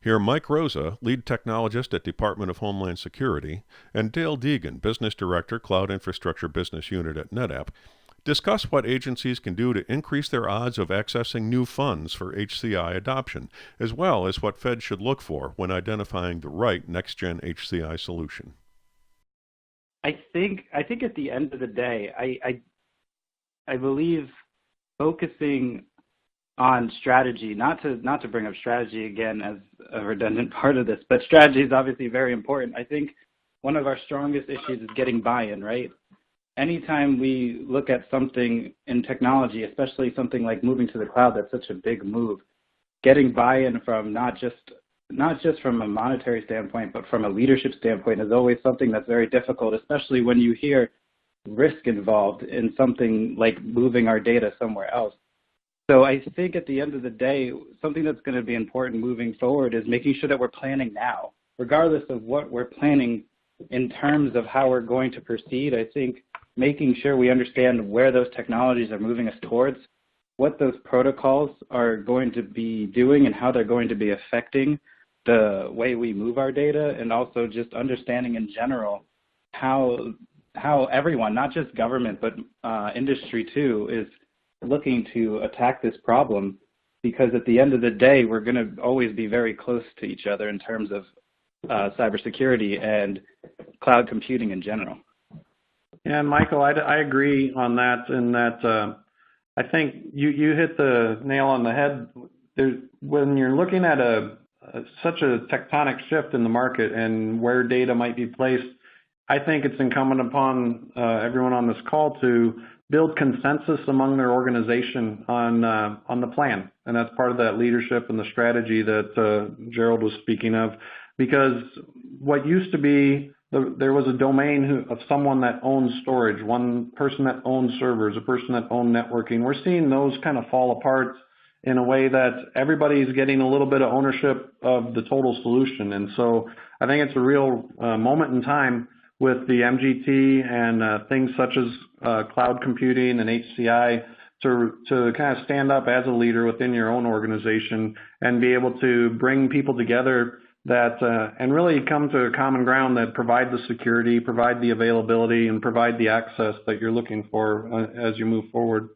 Hear Mike Rosa, lead technologist at Department of Homeland Security, and Dale Deegan, business director, Cloud Infrastructure Business Unit at NetApp, discuss what agencies can do to increase their odds of accessing new funds for HCI adoption, as well as what Fed should look for when identifying the right next-gen HCI solution. I think at the end of the day, I believe focusing on strategy, not to bring up strategy again as a redundant part of this, but strategy is obviously very important. I think one of our strongest issues is getting buy-in, right? Anytime we look at something in technology, especially something like moving to the cloud, that's such a big move, getting buy-in from not just from a monetary standpoint, but from a leadership standpoint is always something that's very difficult, especially when you hear risk involved in something like moving our data somewhere else. So I think at the end of the day, something that's going to be important moving forward is making sure that we're planning now, regardless of what we're planning in terms of how we're going to proceed. I think making sure we understand where those technologies are moving us towards, what those protocols are going to be doing and how they're going to be affecting the way we move our data, and also just understanding in general how everyone, not just government, but industry too, is looking to attack this problem, because at the end of the day, we're going to always be very close to each other in terms of cybersecurity and cloud computing in general. Yeah, and Michael, I agree on that, in that I think you hit the nail on the head. When you're looking at such a tectonic shift in the market and where data might be placed, I think it's incumbent upon everyone on this call to build consensus among their organization on the plan, and that's part of that leadership and the strategy that Gerald was speaking of. Because what used to be, there was a domain of someone that owns storage, one person that owns servers, a person that owned networking. We're seeing those kind of fall apart in a way that everybody's getting a little bit of ownership of the total solution. And so I think it's a real moment in time with the MGT and things such as cloud computing and HCI to kind of stand up as a leader within your own organization and be able to bring people together that and really come to a common ground that provide the security, provide the availability, and provide the access that you're looking for as you move forward.